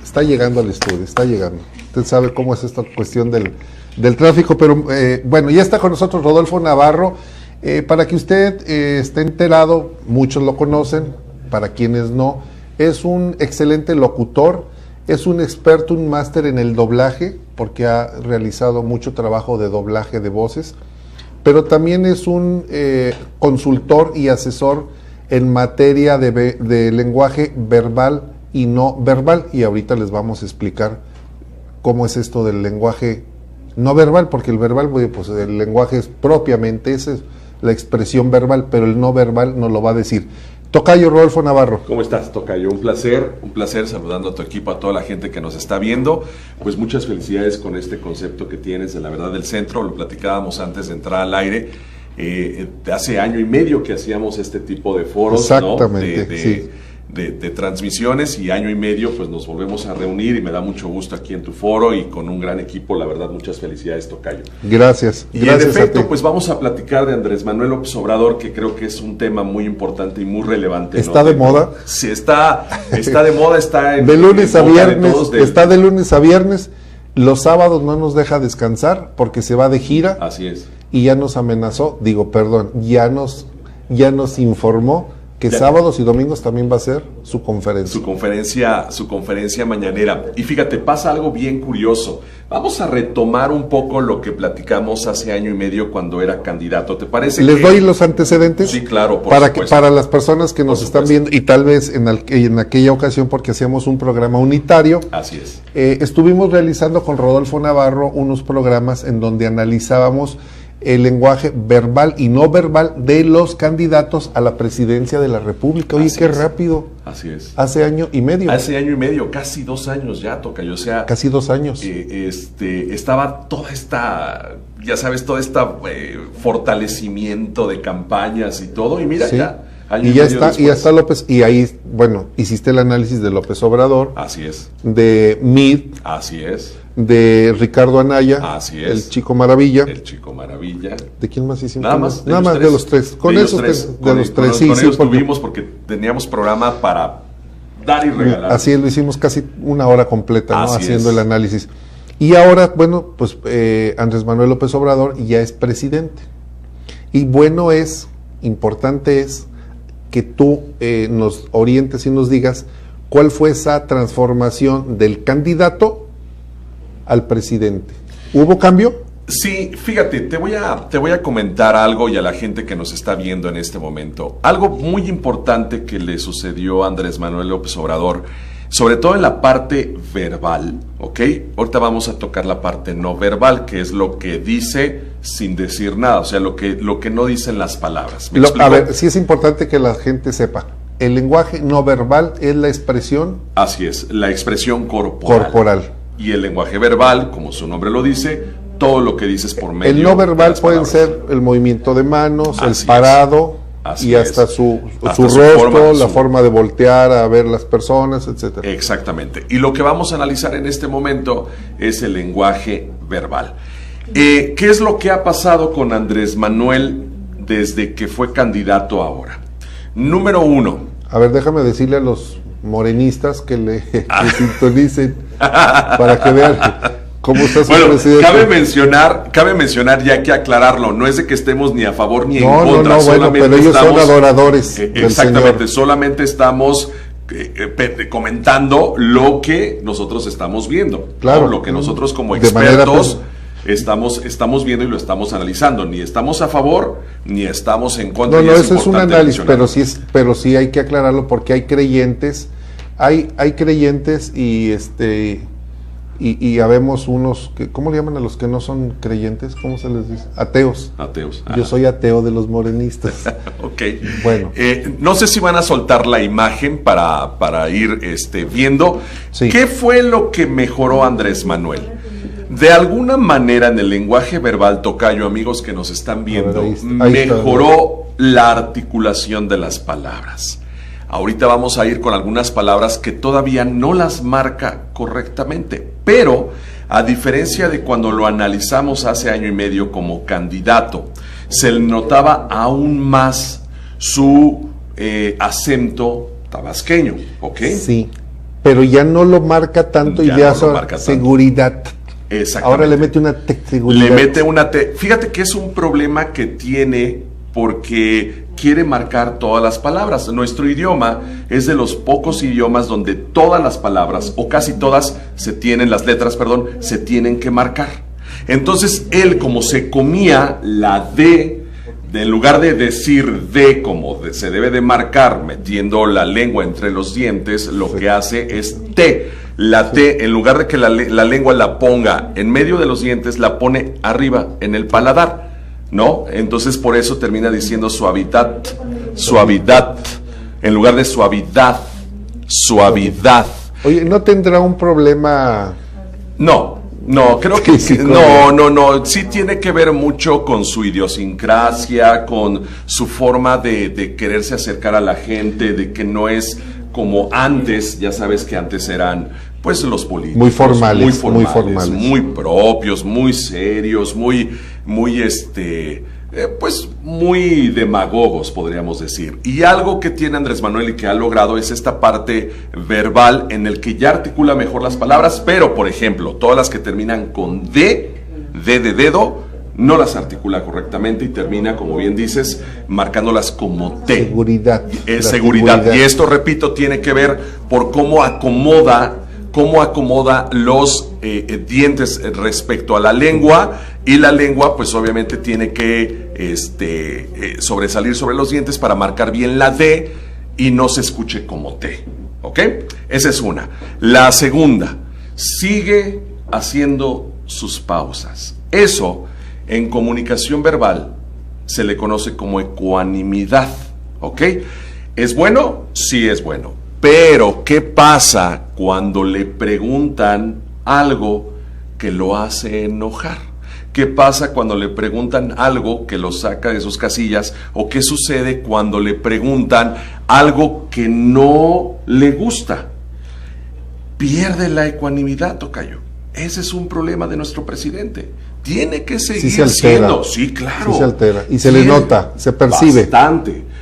está llegando al estudio, está llegando. Usted sabe cómo es esta cuestión del tráfico, pero bueno, ya está con nosotros Rodolfo Navarro, para que usted esté enterado, muchos lo conocen, para quienes no, es un excelente locutor, es un experto, un máster en el doblaje, porque ha realizado mucho trabajo de doblaje de voces, pero también es un consultor y asesor en materia de lenguaje verbal y no verbal, y ahorita les vamos a explicar cómo es esto del lenguaje no verbal, porque el verbal, pues el lenguaje es propiamente, esa es la expresión verbal, pero el no verbal nos lo va a decir. Tocayo Rodolfo Navarro. ¿Cómo estás, Tocayo? Un placer saludando a tu equipo, a toda la gente que nos está viendo. Pues muchas felicidades con este concepto que tienes de La Verdad del Centro, lo platicábamos antes de entrar al aire. Hace año y medio que hacíamos este tipo de foros, exactamente, ¿no? sí. de transmisiones, y año y medio pues nos volvemos a reunir y me da mucho gusto aquí en tu foro y con un gran equipo. La verdad, muchas felicidades, Tocayo. Gracias. Y en efecto, pues vamos a platicar de Andrés Manuel López Obrador, que creo que es un tema muy importante y muy relevante. ¿Está de moda? Sí, está de moda, está de lunes a viernes, está de lunes a viernes. Los sábados no nos deja descansar porque se va de gira. Así es. Y ya nos amenazó, ya nos informó que sábados y domingos también va a ser su conferencia. Su conferencia mañanera. Y fíjate, pasa algo bien curioso. Vamos a retomar un poco lo que platicamos hace año y medio cuando era candidato. ¿Te parece? ¿Les doy los antecedentes? Sí, claro, para las personas que nos están viendo, y tal vez en aquella ocasión, porque hacíamos un programa unitario. Así es. Estuvimos realizando con Rodolfo Navarro unos programas en donde analizábamos el lenguaje verbal y no verbal de los candidatos a la presidencia de la República. Oye, qué rápido. Así es. Hace año y medio. Hace año y medio, casi 2 años ya, Tocayo. O sea, casi 2 años. Estaba toda esta, ya sabes, fortalecimiento de campañas y todo, y mira, sí. ya. Y ya está López, y ahí, bueno, hiciste el análisis de López Obrador. Así es. De Mid. Así es. De Ricardo Anaya. Así es. El Chico Maravilla. El Chico Maravilla. ¿De quién más hicimos? Nada más de los tres. Con esos tres. De los tres, sí. Con ellos tuvimos porque teníamos programa para dar y regalar. Así es, lo hicimos casi 1 hora completa, ¿no? Haciendo el análisis. Y ahora, bueno, pues Andrés Manuel López Obrador ya es presidente. Y bueno importante es que tú nos orientes y nos digas cuál fue esa transformación del candidato al presidente. ¿Hubo cambio? Sí, fíjate, te voy a comentar algo, y a la gente que nos está viendo en este momento. Algo muy importante que le sucedió a Andrés Manuel López Obrador, sobre todo en la parte verbal, ¿ok? Ahorita vamos a tocar la parte no verbal, que es lo que dice sin decir nada, o sea, lo que no dicen las palabras. A ver, sí es importante que la gente sepa. El lenguaje no verbal es la expresión. Así es, la expresión corporal. Y el lenguaje verbal, como su nombre lo dice, todo lo que dices por medio. El no verbal pueden ser el movimiento de manos, el parado, y hasta su rostro, la forma de voltear a ver las personas, etcétera. Exactamente. Y lo que vamos a analizar en este momento es el lenguaje verbal. ¿Qué es lo que ha pasado con Andrés Manuel desde que fue candidato ahora? Número 1. A ver, déjame decirle a los morenistas que le sintonicen para que vean cómo está su presidente. Cabe mencionar, ya hay que aclararlo, no es de que estemos ni a favor ni en contra. No, solamente pero ellos son adoradores del exactamente, Señor. Solamente estamos comentando lo que nosotros estamos viendo, claro, ¿no? Lo que nosotros como expertos estamos viendo y lo estamos analizando. Ni estamos a favor ni estamos en contra. No, eso es un análisis, pero sí hay que aclararlo, porque hay creyentes, hay creyentes y habemos unos que, ¿cómo le llaman a los que no son creyentes? ¿Cómo se les dice? Ateos. Yo soy ateo de los morenistas. Ok. Bueno. No sé si van a soltar la imagen para ir viendo. Sí. ¿Qué fue lo que mejoró Andrés Manuel? De alguna manera, en el lenguaje verbal, Tocayo, amigos que nos están viendo, ahí mejoró la articulación de las palabras. Ahorita vamos a ir con algunas palabras que todavía no las marca correctamente, pero a diferencia de cuando lo analizamos hace año y medio como candidato, se le notaba aún más su acento tabasqueño, ¿ok? Sí, pero ya no lo marca tanto y ya no lo marca seguridad. Exactamente. Ahora le mete una seguridad. Le mete una Fíjate que es un problema que tiene porque quiere marcar todas las palabras. Nuestro idioma es de los pocos idiomas donde todas las palabras, o casi todas, las letras, se tienen que marcar. Entonces él, como se comía la D, en lugar de decir D como se debe de marcar metiendo la lengua entre los dientes, lo que hace es T. La T, en lugar de que la lengua la ponga en medio de los dientes, la pone arriba, en el paladar, ¿no? Entonces por eso termina diciendo suavidad, en lugar de suavidad. Oye, ¿no tendrá un problema? No, creo que no, sí tiene que ver mucho con su idiosincrasia, con su forma de quererse acercar a la gente, de que no es como antes. Ya sabes que antes eran pues los políticos muy formales, muy propios, muy serios, muy pues muy demagogos, podríamos decir. Y algo que tiene Andrés Manuel y que ha logrado es esta parte verbal en el que ya articula mejor las palabras, pero por ejemplo, todas las que terminan con D de dedo, no las articula correctamente y termina, como bien dices, marcándolas como T. Seguridad. Seguridad. Y esto, repito, tiene que ver por cómo acomoda los dientes respecto a la lengua, y la lengua pues obviamente tiene que sobresalir sobre los dientes para marcar bien la D y no se escuche como T, ¿ok? Esa es una. La segunda, sigue haciendo sus pausas. Eso en comunicación verbal se le conoce como ecuanimidad, ¿ok? ¿Es bueno? Sí es bueno. Pero, ¿qué pasa cuando le preguntan algo que lo hace enojar? ¿Qué pasa cuando le preguntan algo que lo saca de sus casillas? ¿O qué sucede cuando le preguntan algo que no le gusta? Pierde la ecuanimidad, tocayo. Ese es un problema de nuestro presidente. Tiene que seguir siendo. Sí, claro. Sí se altera. Y se le nota, se percibe.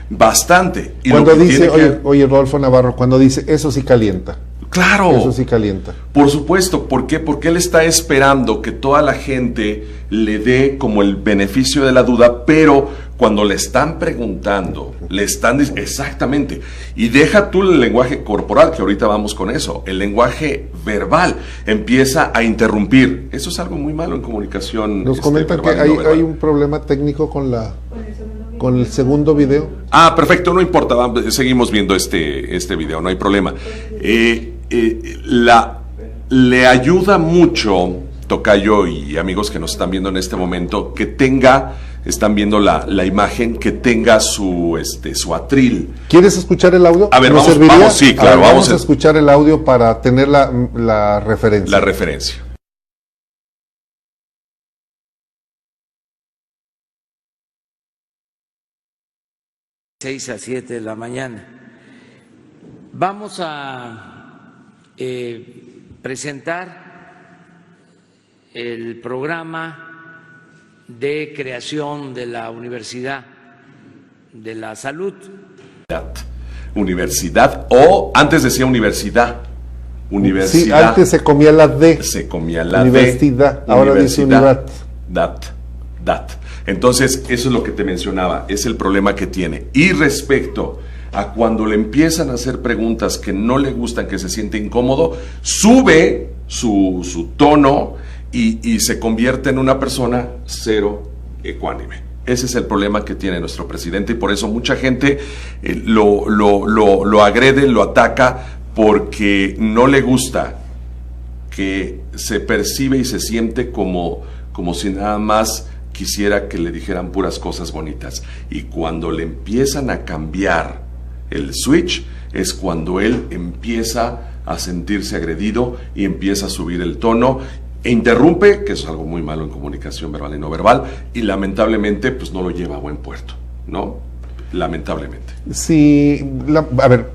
Bastante. Y cuando dice, oye, Rodolfo Navarro, cuando dice, eso sí calienta. Claro. Eso sí calienta. Por supuesto. ¿Por qué? Porque él está esperando que toda la gente le dé como el beneficio de la duda, pero cuando le están preguntando, le están diciendo, exactamente, y deja tú el lenguaje corporal, que ahorita vamos con eso, el lenguaje verbal empieza a interrumpir. Eso es algo muy malo en comunicación. Nos comentan que hay un problema técnico con el segundo video. Ah, perfecto, no importa, seguimos viendo este video, no hay problema. Le ayuda mucho, tocayo y amigos que nos están viendo en este momento, que están viendo la imagen, que tenga su atril. ¿Quieres escuchar el audio? A ver, vamos, sí, claro. Vamos a escuchar el audio para tener la referencia. La referencia. 6 a 7 de la mañana. Vamos a presentar el programa de creación de la Universidad de la Salud. Universidad, o antes decía universidad. Universidad. Sí, antes se comía la D. Se comía la universidad. D. Ahora dice unidad. Entonces, eso es lo que te mencionaba, es el problema que tiene. Y respecto a cuando le empiezan a hacer preguntas que no le gustan, que se siente incómodo, sube su tono y se convierte en una persona cero ecuánime. Ese es el problema que tiene nuestro presidente, y por eso mucha gente lo agrede, lo ataca, porque no le gusta que se percibe y se siente como si nada más quisiera que le dijeran puras cosas bonitas. Y cuando le empiezan a cambiar el switch, es cuando él empieza a sentirse agredido y empieza a subir el tono e interrumpe, que es algo muy malo en comunicación verbal y no verbal, y lamentablemente pues no lo lleva a buen puerto, ¿no? Lamentablemente. Sí, a ver,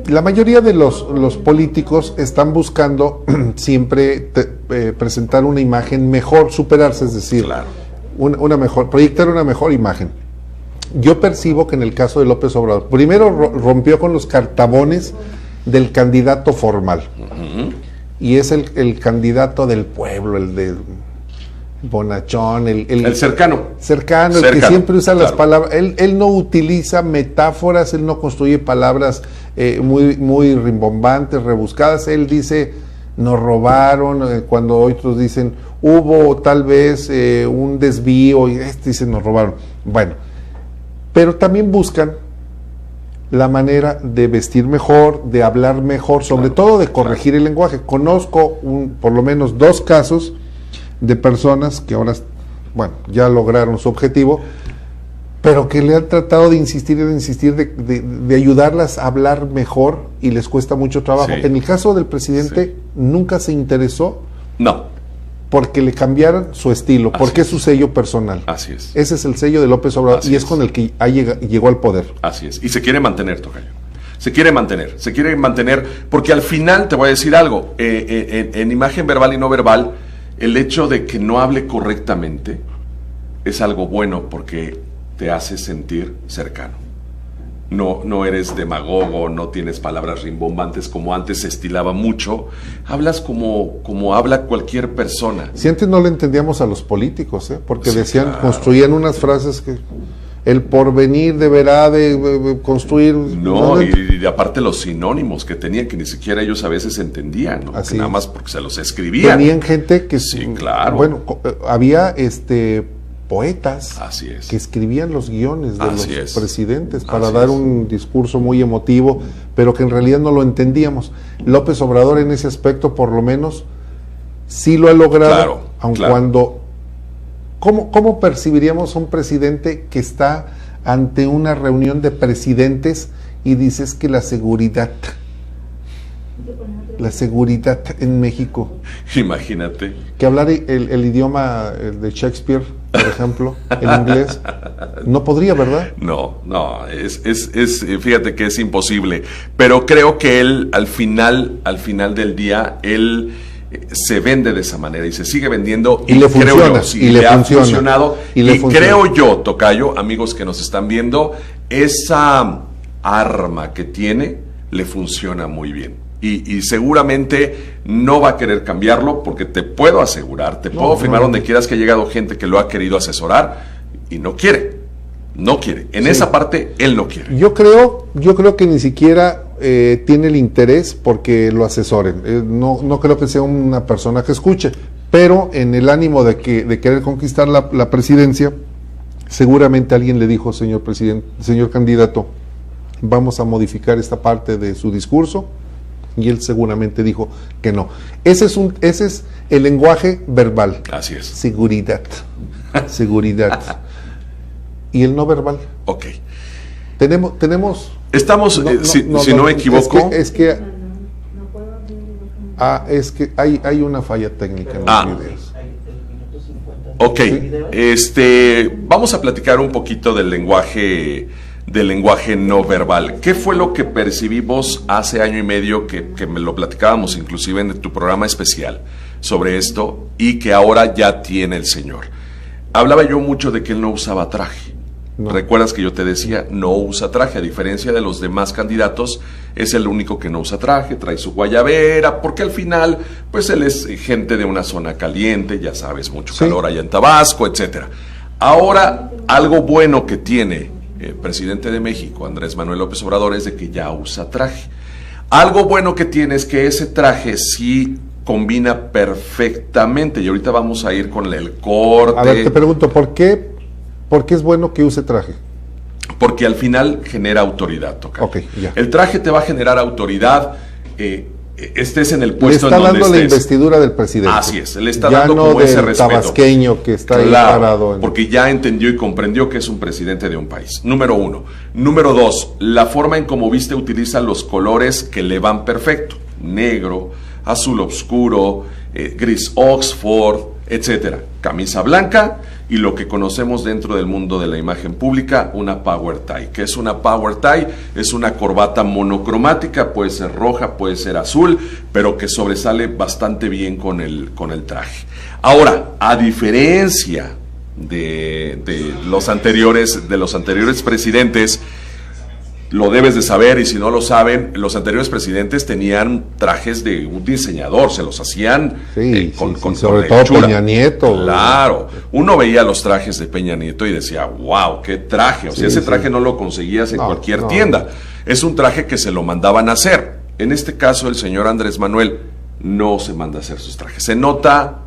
la mayoría de los políticos están buscando siempre presentar una imagen mejor, superarse, es decir, claro, proyectar una mejor imagen. Yo percibo que en el caso de López Obrador, primero rompió con los cartabones del candidato formal. Y es el candidato del pueblo, el de bonachón, el cercano. Cercano, el que siempre usa las palabras. Él no utiliza metáforas, él no construye palabras muy rimbombantes, rebuscadas. Él dice, nos robaron, cuando otros dicen, hubo tal vez un desvío, y dice, nos robaron. Bueno, pero también buscan la manera de vestir mejor, de hablar mejor, sobre todo de corregir el lenguaje. Conozco por lo menos 2 casos de personas que ahora, bueno, ya lograron su objetivo, pero que le han tratado de insistir, de ayudarlas a hablar mejor y les cuesta mucho trabajo. Sí. En el caso del presidente, nunca se interesó. No. Porque le cambiaron su estilo, porque es su sello personal. Así es. Ese es el sello de López Obrador y es con el que llegó al poder. Así es. Y se quiere mantener, tocayo. Se quiere mantener, porque al final te voy a decir algo. En imagen verbal y no verbal, el hecho de que no hable correctamente es algo bueno porque te hace sentir cercano. No eres demagogo, no tienes palabras rimbombantes como antes se estilaba mucho. Hablas como habla cualquier persona. Si antes no le entendíamos a los políticos, porque sí, decían, claro, construían unas frases que el porvenir deberá de construir. No, y aparte los sinónimos que tenían, que ni siquiera ellos a veces entendían, ¿no? Así nada más porque se los escribían. Tenían gente que, sí, claro. Bueno, había poetas que escribían los guiones de los presidentes para dar un discurso muy emotivo, pero que en realidad no lo entendíamos. López Obrador en ese aspecto por lo menos sí lo ha logrado, aun cuando ¿cómo percibiríamos a un presidente que está ante una reunión de presidentes y dices que la seguridad en México? Imagínate. Que hablar el idioma de Shakespeare, por ejemplo, el inglés, no podría, ¿verdad? No, fíjate que es imposible. Pero creo que él, al final del día, él se vende de esa manera y se sigue vendiendo. Y le funciona, y le ha funcionado. Y creo yo, tocayo, amigos que nos están viendo, esa arma que tiene le funciona muy bien. Y seguramente no va a querer cambiarlo porque te puedo asegurar, te puedo afirmar donde quieras que ha llegado gente que lo ha querido asesorar y no quiere. En esa parte él no quiere. Yo creo que ni siquiera tiene el interés porque lo asesoren. No creo que sea una persona que escuche, pero en el ánimo de querer conquistar la presidencia, seguramente alguien le dijo, señor presidente, señor candidato, vamos a modificar esta parte de su discurso. Y él seguramente dijo que no. Ese es el lenguaje verbal. Así es. Seguridad. Y el no verbal. Ok. Tenemos. Estamos, si no me equivoco. Es que hay una falla técnica en los videos. Ok. ¿Sí? Vamos a platicar un poquito del lenguaje no verbal. ¿Qué fue lo que percibimos hace año y medio que me lo platicábamos inclusive en tu programa especial sobre esto y que ahora ya tiene el señor? Hablaba yo mucho de que él no usaba traje. No. ¿Recuerdas que yo te decía, no usa traje? A diferencia de los demás candidatos, es el único que no usa traje, trae su guayabera, porque al final, pues él es gente de una zona caliente, ya sabes, mucho calor allá en Tabasco, etcétera. Ahora, algo bueno que tiene el presidente de México, Andrés Manuel López Obrador, es de que ya usa traje. Algo bueno que tiene es que ese traje sí combina perfectamente, y ahorita vamos a ir con el corte. A ver, te pregunto, ¿por qué es bueno que use traje? Porque al final genera autoridad, tocayo. Okay, ya. El traje te va a generar autoridad, estés en el puesto en donde estés. Le está dando la investidura del presidente. Así es, le está dando como ese respeto. Tabasqueño que está ahí parado. Porque ya entendió y comprendió que es un presidente de un país. Número 1. Número 2, la forma en cómo viste utiliza los colores que le van perfecto. Negro, azul oscuro, gris Oxford, etcétera. Camisa blanca y lo que conocemos dentro del mundo de la imagen pública, una power tie. ¿Qué es una power tie? Es una corbata monocromática, puede ser roja, puede ser azul, pero que sobresale bastante bien con el traje. Ahora, a diferencia de los anteriores presidentes, lo debes de saber, y si no lo saben, los anteriores presidentes tenían trajes de un diseñador, se los hacían sobre todo hechura. Peña Nieto. Claro, uno veía los trajes de Peña Nieto y decía, wow, qué traje. O sea, ese traje no lo conseguías en cualquier tienda. Es un traje que se lo mandaban a hacer. En este caso, el señor Andrés Manuel no se manda a hacer sus trajes. Se nota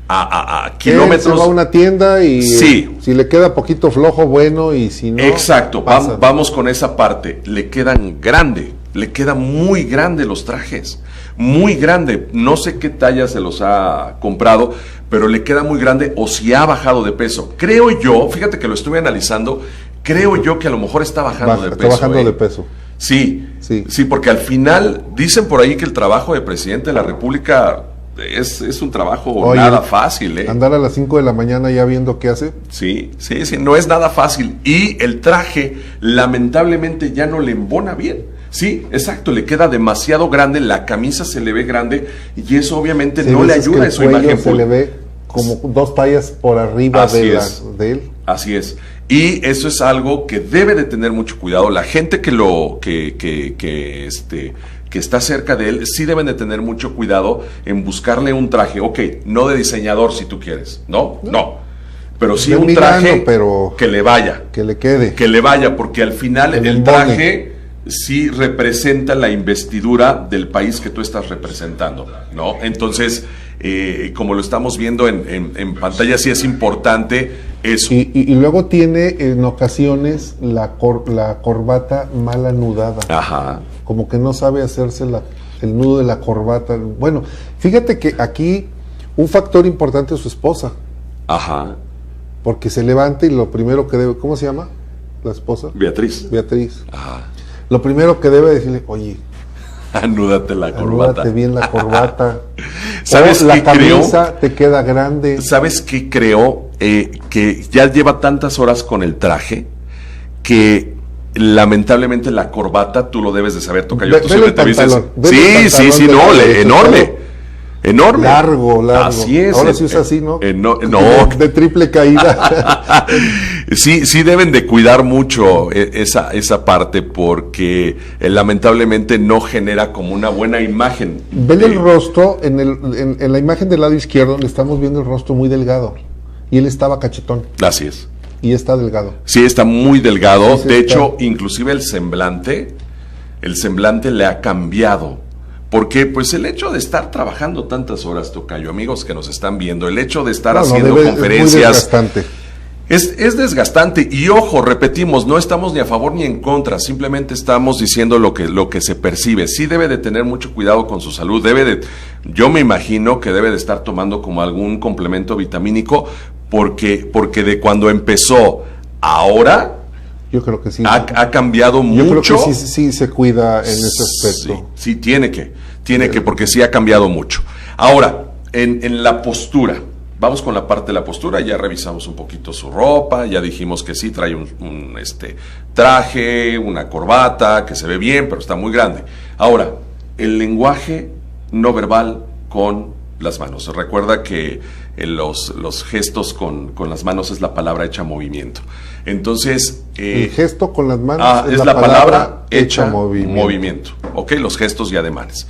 a kilómetros. Se va a una tienda y sí, si le queda poquito flojo, bueno, y si no... Exacto, vamos con esa parte. Le quedan muy grande los trajes, muy grande. No sé qué talla se los ha comprado, pero le queda muy grande, o si ha bajado de peso. Creo yo, fíjate que lo estuve analizando, creo yo que a lo mejor está bajando de peso. Está bajando de peso. Sí, porque al final dicen por ahí que el trabajo de presidente de la República es un trabajo nada fácil, ¿eh? Andar a las 5 de la mañana ya viendo qué hace. Sí, no es nada fácil. Y el traje, lamentablemente, ya no le embona bien. Sí, exacto, le queda demasiado grande, la camisa se le ve grande, y eso obviamente no le ayuda a su imagen. Se le ve como 2 tallas por arriba de él. Así es. Y eso es algo que debe de tener mucho cuidado. La gente que está cerca de él, sí deben de tener mucho cuidado en buscarle un traje. Ok, no de diseñador si tú quieres, ¿no? Pero sí un traje que le vaya. Que le quede. Que le vaya, porque al final el traje sí representa la investidura del país que tú estás representando, ¿no? Entonces, como lo estamos viendo en pantalla, sí es importante eso. Y luego tiene en ocasiones la corbata mal anudada. Ajá. Como que no sabe hacerse el nudo de la corbata. Bueno, fíjate que aquí un factor importante es su esposa. Ajá. Porque se levanta y lo primero que debe... ¿Cómo se llama la esposa? Beatriz. Ajá. Lo primero que debe decirle, oye... Anúdate la corbata. Anúdate bien la corbata. ¿Sabes la qué camisa te queda grande. ¿Sabes qué creo? Que ya lleva tantas horas con el traje que lamentablemente la corbata, tú lo debes de saber, Tocayo. Tú siempre te vistes. Sí, enorme. Largo. Así es. Ahora sí es así, ¿no? No. De triple caída. Sí deben de cuidar mucho esa parte, porque lamentablemente no genera como una buena imagen. Vele el rostro, en la imagen del lado izquierdo le estamos viendo el rostro muy delgado, y él estaba cachetón. Así es. Y está delgado. Sí, está muy delgado. De hecho, inclusive el semblante le ha cambiado. Porque pues el hecho de estar trabajando tantas horas, Tocayo, amigos que nos están viendo, el hecho de estar haciendo conferencias... Es muy desgastante. Es desgastante, y ojo, repetimos, no estamos ni a favor ni en contra, simplemente estamos diciendo lo que se percibe. Sí debe de tener mucho cuidado con su salud, yo me imagino que debe de estar tomando como algún complemento vitamínico, porque de cuando empezó ahora... Yo creo que sí. Ha cambiado mucho. Yo creo que sí se cuida en ese aspecto. Sí, tiene que, porque sí ha cambiado mucho. Ahora, en la postura, vamos con la parte de la postura. Ya revisamos un poquito su ropa, ya dijimos que sí trae un traje, una corbata, que se ve bien, pero está muy grande. Ahora, el lenguaje no verbal con las manos. Recuerda que los gestos con las manos es la palabra hecha movimiento. Entonces... el gesto con las manos es la palabra hecha movimiento. Ok, los gestos y ademanes.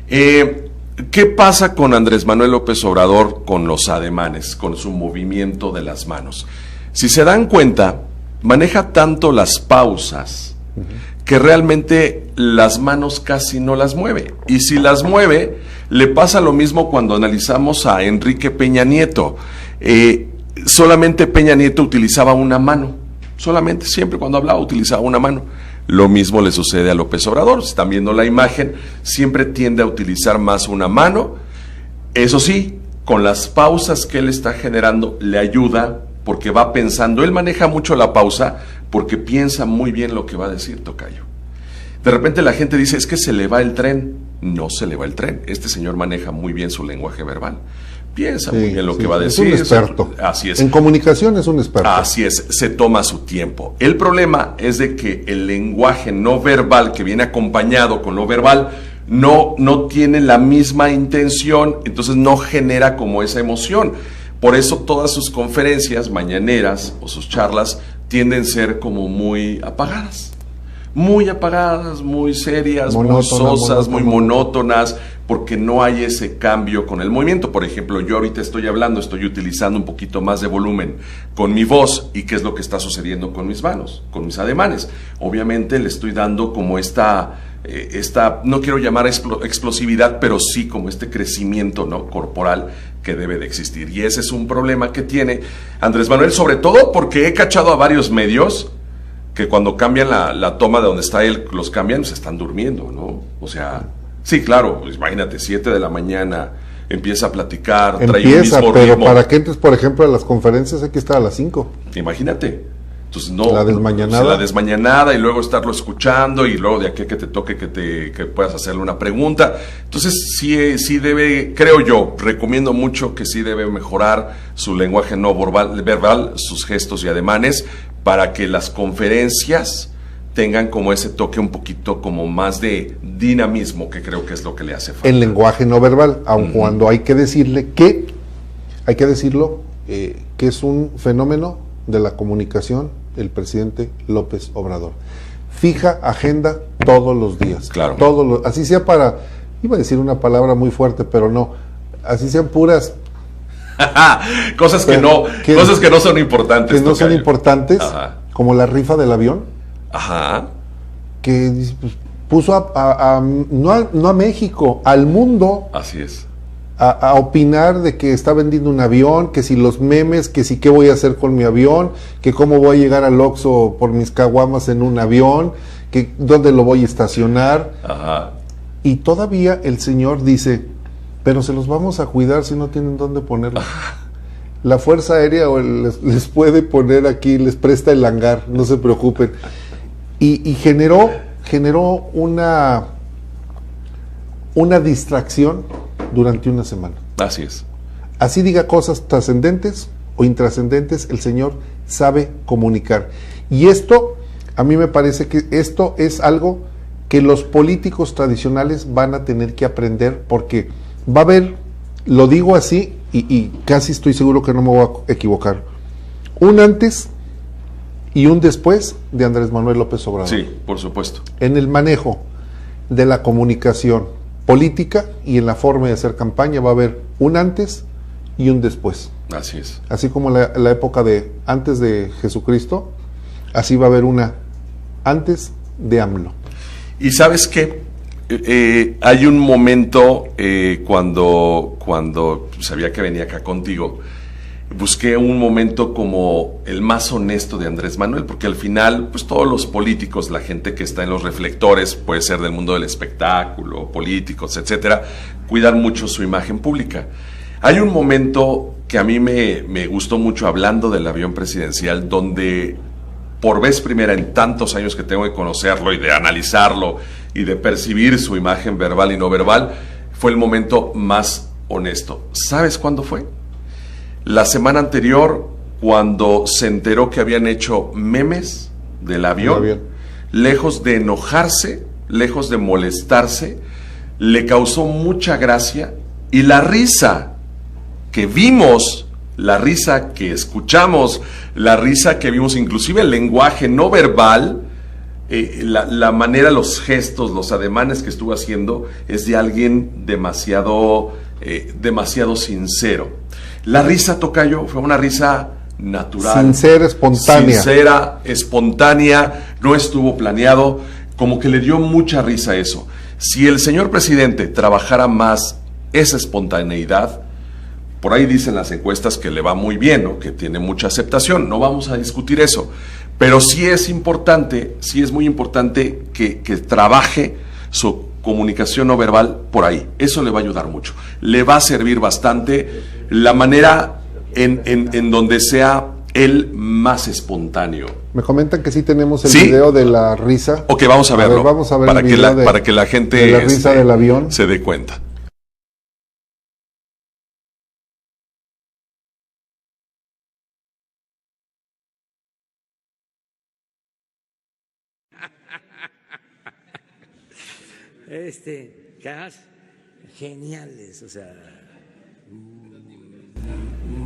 ¿Qué pasa con Andrés Manuel López Obrador con los ademanes, con su movimiento de las manos? Si se dan cuenta, maneja tanto las pausas que realmente las manos casi no las mueve. Y si las mueve, le pasa lo mismo cuando analizamos a Enrique Peña Nieto. Solamente Peña Nieto utilizaba una mano. Solamente, siempre cuando hablaba utilizaba una mano. Lo mismo le sucede a López Obrador. Si están viendo la imagen, siempre tiende a utilizar más una mano. Eso sí, con las pausas que él está generando, le ayuda, porque va pensando. Él maneja mucho la pausa porque piensa muy bien lo que va a decir, Tocayo. De repente la gente dice, es que se le va el tren. No se le va el tren. Este señor maneja muy bien su lenguaje verbal. Piensa muy bien lo que va a decir. Es un experto. Así es. En comunicación es un experto. Así es, se toma su tiempo. El problema es de que el lenguaje no verbal que viene acompañado con lo verbal no tiene la misma intención, entonces no genera como esa emoción. Por eso todas sus conferencias mañaneras o sus charlas tienden a ser como muy apagadas. muy apagadas, muy serias, Monótonas, muy sosas, muy monótonas, porque no hay ese cambio con el movimiento. Por ejemplo, yo ahorita estoy hablando, estoy utilizando un poquito más de volumen con mi voz, y qué es lo que está sucediendo con mis manos, con mis ademanes. Obviamente le estoy dando como esta no quiero llamar explosividad, pero sí como este crecimiento, ¿no?, corporal que debe de existir. Y ese es un problema que tiene Andrés Manuel, sobre todo porque he cachado a varios medios que cuando cambian la toma de donde está él, los cambian, se están durmiendo, ¿no? O sea, sí, claro, pues imagínate, 7 de la mañana, empieza a platicar, trae un mismo pero ritmo. para que entres, por ejemplo, a las conferencias hay que estar a las 5. Imagínate. Entonces, no, La desmañanada. La desmañanada, y luego estarlo escuchando, y luego de aquí que te toque que puedas hacerle una pregunta. Entonces, sí debe, creo yo, recomiendo mucho que sí debe mejorar su lenguaje no verbal, sus gestos y ademanes, para que las conferencias tengan como ese toque un poquito como más de dinamismo, que creo que es lo que le hace falta. En lenguaje no verbal, aun cuando hay que decirlo, que es un fenómeno de la comunicación el presidente López Obrador. Fija agenda todos los días. Claro. Así sea iba a decir una palabra muy fuerte, pero no, así sean puras cosas que no son importantes. Que no son tocayo. importantes, Ajá. como la rifa del avión, Ajá. que pues, puso no a México, al mundo Así es. a opinar de que está vendiendo un avión, que si los memes, que si qué voy a hacer con mi avión, que cómo voy a llegar al Oxxo por mis caguamas en un avión, que dónde lo voy a estacionar. Ajá. Y todavía el señor dice, pero se los vamos a cuidar si no tienen dónde ponerlo. La Fuerza Aérea les puede poner aquí, les presta el hangar, no se preocupen. Y generó una distracción durante una semana. Así es. Así diga cosas trascendentes o intrascendentes, el señor sabe comunicar. Y esto, a mí me parece que esto es algo que los políticos tradicionales van a tener que aprender, porque va a haber, lo digo así, y casi estoy seguro que no me voy a equivocar, un antes y un después de Andrés Manuel López Obrador. Sí, por supuesto. En el manejo de la comunicación política y en la forma de hacer campaña va a haber un antes y un después. Así es. Así como la época de antes de Jesucristo, así va a haber una antes de AMLO. Y sabes qué, hay un momento cuando sabía que venía acá contigo, busqué un momento como el más honesto de Andrés Manuel, porque al final, pues todos los políticos, la gente que está en los reflectores, puede ser del mundo del espectáculo, políticos, etcétera, cuidan mucho su imagen pública. Hay un momento que a mí me gustó mucho, hablando del avión presidencial, donde por vez primera en tantos años que tengo de conocerlo y de analizarlo y de percibir su imagen verbal y no verbal, fue el momento más honesto. ¿Sabes cuándo fue? La semana anterior, cuando se enteró que habían hecho memes del avión, lejos de enojarse, lejos de molestarse, le causó mucha gracia, y la risa que vimos, la risa que escuchamos, la risa que vimos, inclusive el lenguaje no verbal, la manera, los gestos, los ademanes que estuvo haciendo, es de alguien demasiado sincero. La risa, tocayo, fue una risa natural. Sincera, espontánea. Sincera, espontánea, no estuvo planeado, como que le dio mucha risa eso. Si el señor presidente trabajara más esa espontaneidad, por ahí dicen las encuestas que le va muy bien, ¿no?, que tiene mucha aceptación, no vamos a discutir eso, pero sí es importante, sí es muy importante que trabaje su comunicación no verbal por ahí. Eso le va a ayudar mucho, le va a servir bastante la manera en donde sea él más espontáneo. Me comentan que sí tenemos el ¿Sí? video de la risa. Ok, vamos a verlo, vamos a ver para, el que video para que la gente de la risa del avión se dé cuenta. Cajas geniales, o sea,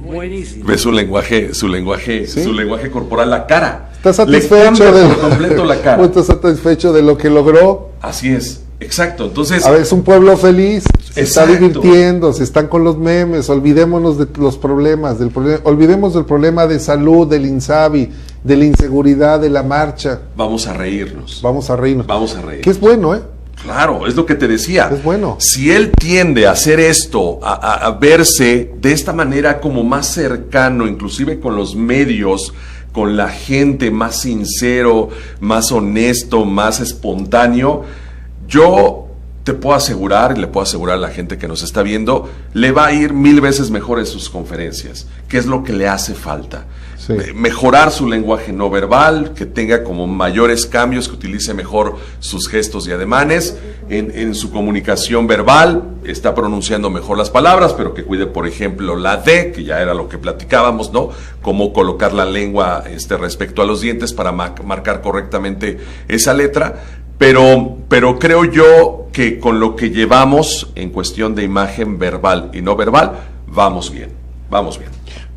buenísimo. Ve su lenguaje, ¿Sí? su lenguaje corporal, la cara. está le satisfecho cambia por completo la cara. Está satisfecho de lo que logró. Así es, exacto. Entonces, A ver, es un pueblo feliz, se está Exacto. divirtiendo, se están con los memes, olvidémonos de los problemas, olvidemos del problema de salud, del INSABI, de la inseguridad, de la marcha. vamos a reírnos. Vamos a reírnos. Vamos a reír. Que es bueno, ¿eh? Claro, es lo que te decía. Es bueno. Si él tiende a hacer esto, a verse de esta manera como más cercano, inclusive con los medios, con la gente, más sincero, más honesto, más espontáneo, yo te puedo asegurar, y le puedo asegurar a la gente que nos está viendo, le va a ir 1000 veces mejor en sus conferencias, que es lo que le hace falta. Sí. Mejorar su lenguaje no verbal, que tenga como mayores cambios, que utilice mejor sus gestos y ademanes. En su comunicación verbal está pronunciando mejor las palabras, pero que cuide, por ejemplo, la D, que ya era lo que platicábamos, ¿no? Cómo colocar la lengua respecto a los dientes para marcar correctamente esa letra. Pero creo yo que con lo que llevamos en cuestión de imagen verbal y no verbal, vamos bien, vamos bien.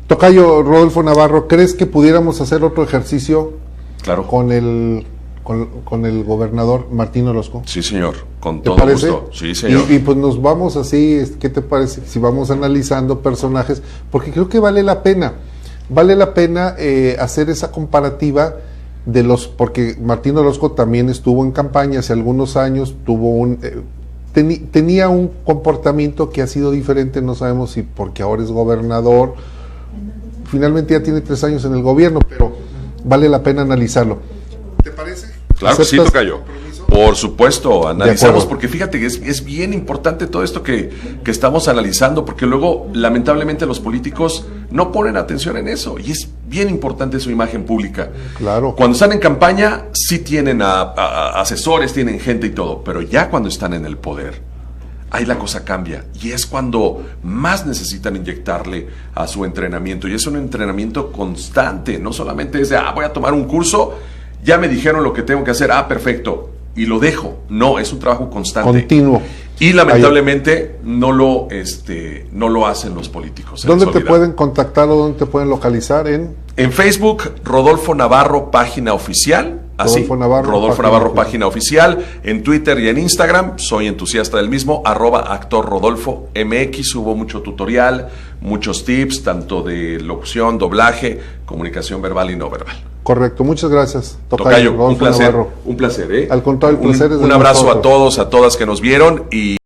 Tocayo Rodolfo Navarro, ¿crees que pudiéramos hacer otro ejercicio Claro. con el gobernador Martín Orozco? Sí, señor, con ¿Te todo parece? gusto. Sí, señor. Y pues nos vamos así, ¿qué te parece? Si vamos analizando personajes, porque creo que vale la pena hacer esa comparativa de porque Martín Orozco también estuvo en campaña hace algunos años, tenía un comportamiento que ha sido diferente, no sabemos si porque ahora es gobernador, finalmente ya tiene 3 años en el gobierno, pero vale la pena analizarlo. ¿Te parece? Claro que sí, ¿Aceptas tocayo. el compromiso? Por supuesto, analizamos, acuerdo. porque fíjate que es bien importante todo esto que estamos analizando, porque luego, lamentablemente, los políticos no ponen atención en eso, y es bien importante su imagen pública. Claro. Cuando están en campaña, sí tienen a asesores, tienen gente y todo, pero ya cuando están en el poder, ahí la cosa cambia, y es cuando más necesitan inyectarle a su entrenamiento, y es un entrenamiento constante, no solamente es de, voy a tomar un curso, ya me dijeron lo que tengo que hacer, perfecto, y lo dejo. No, es un trabajo constante. Continuo. Y lamentablemente no lo hacen los políticos. ¿Dónde te pueden contactar o dónde te pueden localizar? En Facebook, Rodolfo Navarro, página oficial. Así, Rodolfo Navarro, página oficial. En Twitter y en Instagram, soy entusiasta del mismo, @actorrodolfomx. Subo mucho tutorial, muchos tips, tanto de locución, doblaje, comunicación verbal y no verbal. Correcto, muchas gracias. Tocayo, un placer, Navarro. Un placer, ¿eh? Al contrario, el placer es de un abrazo nosotros. a todos, a todas que nos vieron y